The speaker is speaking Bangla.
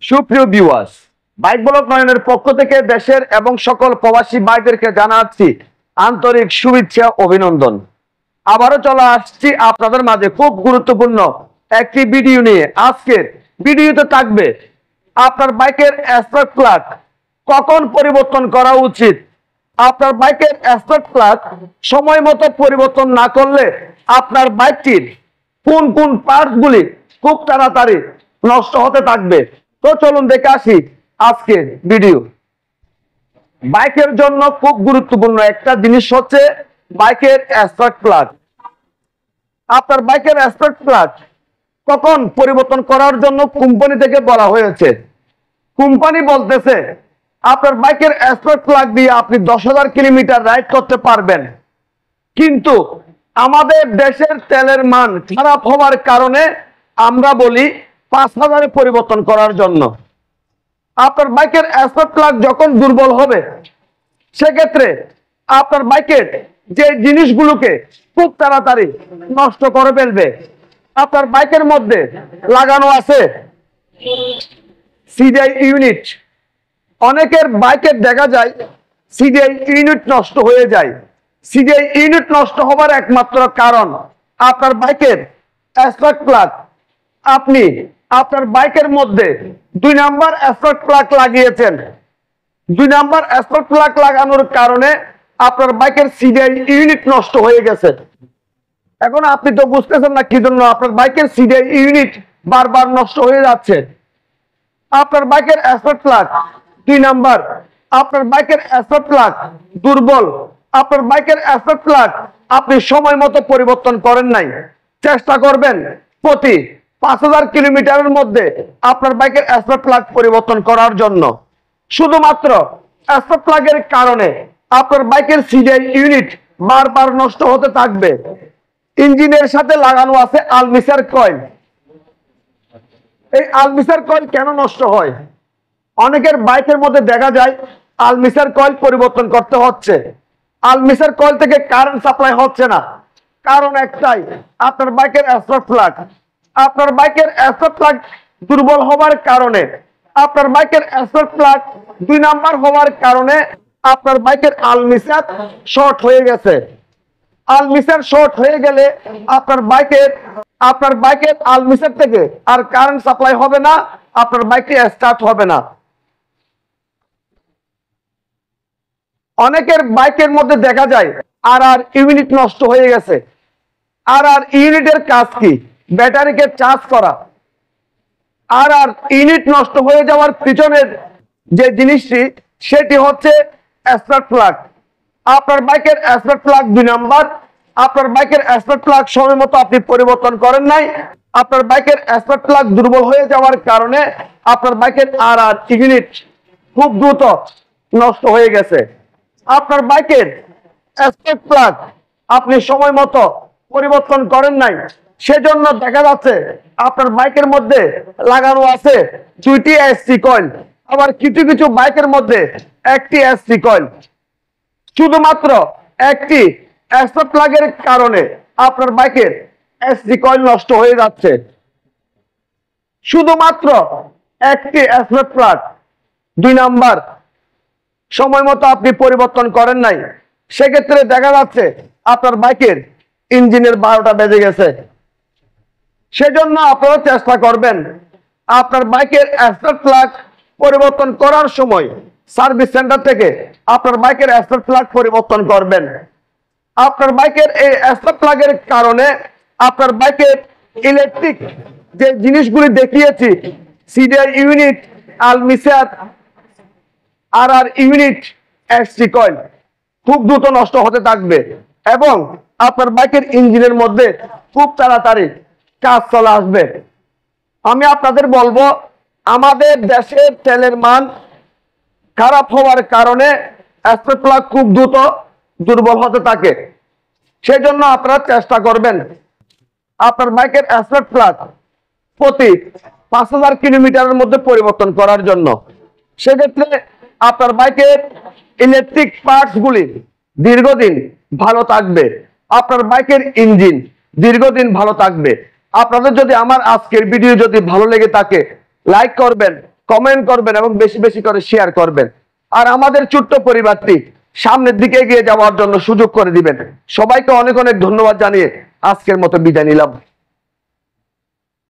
সুপ্রিয় ভিউয়ার্স, বাইক ব্লগ নয়নের পক্ষ থেকে দেশের এবং সকল প্রবাসী ভাইদেরকে জানাচ্ছি আন্তরিক শুভেচ্ছা অভিনন্দন। আবারও চলে আসছি আপনাদের মাঝে খুব গুরুত্বপূর্ণ একটি ভিডিও নিয়ে। আজকের ভিডিওতে থাকবে আপনার বাইকের স্পার্ক প্লাগ কখন পরিবর্তন করা উচিত, আপনার বাইকের স্পার্ক প্লাগ সময় মতো পরিবর্তন না করলে আপনার বাইকটির কোন কোন পার্টসগুলি খুব তাড়াতাড়ি নষ্ট হতে থাকবে। তো চলুন দেখে আসি আজকের ভিডিও। বাইকের জন্য খুব গুরুত্বপূর্ণ একটা জিনিস হচ্ছে বাইকের স্পার্ক প্লাগ। আপনার বাইকের স্পার্ক প্লাগ কখন পরিবর্তন করার জন্য কোম্পানি থেকে বলা হয়েছে। কোম্পানি বলতেছে আপনার বাইকের স্পার্ক প্লাগ দিয়ে আপনি 10,000 কিলোমিটার রাইড করতে পারবেন, কিন্তু আমাদের দেশের তেলের মান খারাপ হওয়ার কারণে আমরা বলি 5,000 পরিবর্তন করার জন্য। আপনার বাইকের স্পার্ক প্লাগ যখন দুর্বল হবে সেক্ষেত্রে আপনার বাইকের যে জিনিসগুলোকে খুব তাড়াতাড়ি নষ্ট করে ফেলবে। আপনার বাইকের মধ্যে লাগানো আছে সিডিআই ইউনিট। অনেকের বাইকের দেখা যায় সিডিআই ইউনিট নষ্ট হয়ে যায়। সিডিআই ইউনিট নষ্ট হবার একমাত্র কারণ আপনার বাইকের স্পার্ক প্লাগ। আপনি আপনার বাইকের মধ্যে 2 নাম্বার স্পার্ক প্লাগ লাগিয়েছেন। 2 নাম্বার স্পার্ক প্লাগ লাগানোর কারণে আপনার বাইকের সিডিআই ইউনিট নষ্ট হয়ে গেছে। এখন আপনি তো বুঝতেছেন না কি জন্য আপনার বাইকের সিডিআই ইউনিট বারবার নষ্ট হয়ে যাচ্ছে। আপনার বাইকের স্পার্ক প্লাগ 2 নাম্বার, আপনার বাইকের স্পার্ক প্লাগ দুর্বল, আপনার বাইকের স্পার্ক প্লাগ আপনি সময় মতো পরিবর্তন করেন নাই। চেষ্টা করবেন প্রতি 5,000 কিলোমিটারের মধ্যে আপনার বাইকের স্পার্ক প্লাগ পরিবর্তন করার জন্য। শুধুমাত্র স্পার্ক প্লাগের কারণে আপনার বাইকের সিডিআই ইউনিট বারবার নষ্ট হতে থাকবে। ইঞ্জিনের সাথে লাগানো আছে আলমিসার কয়েল। এই আলমিসার কয়েল কেন নষ্ট হয়? অনেকের বাইকের মধ্যে দেখা যায় আলমিসার কয়েল পরিবর্তন করতে হচ্ছে, আলমিসার কয়েল থেকে কারেন্ট সাপ্লাই হচ্ছে না। কারণ একটাই, আপনার বাইকের স্পার্ক প্লাগ। আপনার বাইকের স্পার্ক প্লাগ দুর্বল হওয়ার কারণে, আপনার বাইকের স্পার্ক প্লাগ 2 নাম্বার হওয়ার কারণে আপনার বাইকের আলমিসার শর্ট হয়ে গেছে। আলমিসার শর্ট হয়ে গেলে আপনার বাইকের আলমিসার থেকে আর কারেন্ট সাপ্লাই হবে না, আপনার বাইকটি স্টার্ট হবে না। অনেকের বাইকের মধ্যে দেখা যায় আর ইউনিট নষ্ট হয়ে গেছে। আর ইউনিটের কাজ কি? ব্যাটারিকে চার্জ করা। আর ইউনিট নষ্ট হয়ে যাওয়ার পিছনের যে জিনিসটি সেটি হচ্ছে স্পার্ক প্লাগ। আপনার বাইকের স্পার্ক প্লাগ 2 নাম্বার, আপনার বাইকের স্পার্ক প্লাগ সময় মতো আপনি পরিবর্তন করেন নাই। আপনার বাইকের স্পার্ক প্লাগ দুর্বল হয়ে যাওয়ার কারণে আপনার বাইকের আর ইউনিট খুব দ্রুত নষ্ট হয়ে গেছে। আপনার বাইকের স্পার্ক প্লাগ আপনি সময় মতো পরিবর্তন করেন নাই, সেজন্য দেখা যাচ্ছে আপনার বাইকের মধ্যে লাগানো আছে 2টি এসসি কয়েল, আবার কিছু কিছু বাইকের মধ্যে 1টি এসসি কয়েল। শুধুমাত্র একটি স্পার্ক প্লাগের কারণে আপনার বাইকের এসসি কয়েল নষ্ট হয়ে যাচ্ছে। শুধুমাত্র একটি স্পার্ক প্লাগ 2 নাম্বার সময় মতো আপনি পরিবর্তন করেন নাই, সেক্ষেত্রে দেখা যাচ্ছে আপনার বাইকের ইঞ্জিনের 12টা বেজে গেছে। সেজন্য আপনারা চেষ্টা করবেন আপনার বাইকের স্পার্ক প্লাগ পরিবর্তন করার সময় সার্ভিস সেন্টার থেকে আপনার বাইকের স্পার্ক প্লাগ পরিবর্তন করবেন। আপনার বাইকের এই স্পার্ক প্লাগের কারণে আপনার বাইকের ইলেকট্রিক যে জিনিসগুলি দেখিয়েছি, সিডিআই ইউনিট, আলমিসার, আর ইউনিট, এসসি কয়েল খুব দ্রুত নষ্ট হতে থাকবে এবং আপনার বাইকের ইঞ্জিনের মধ্যে খুব তাড়াতাড়ি কাজ চলে আসবে। আমি আপনাদের বলবো, আমাদের দেশের তেলের মান খারাপ হওয়ার কারণে স্পার্ক প্লাগ খুব দ্রুত দুর্বল হতে থাকে। সেজন্য আপনারা চেষ্টা করবেন আপনার বাইকের স্পার্ক প্লাগ প্রতি 5,000 কিলোমিটারের মধ্যে পরিবর্তন করার জন্য। সেক্ষেত্রে আপনার বাইকের ইলেকট্রিক পার্টসগুলি দীর্ঘদিন ভালো থাকবে, আপনার বাইকের ইঞ্জিন দীর্ঘদিন ভালো থাকবে। আপনাদের যদি আমার আজকের ভিডিও যদি ভালো লেগে থাকে লাইক করবেন, কমেন্ট করবেন এবং বেশি বেশি করে শেয়ার করবেন। আর আমাদের ছোট্ট পরিবারটি সামনের দিকে এগিয়ে যাওয়ার জন্য সুযোগ করে দিবেন। সবাইকে অনেক অনেক ধন্যবাদ জানিয়ে আজকের মতো বিদায় নিলাম।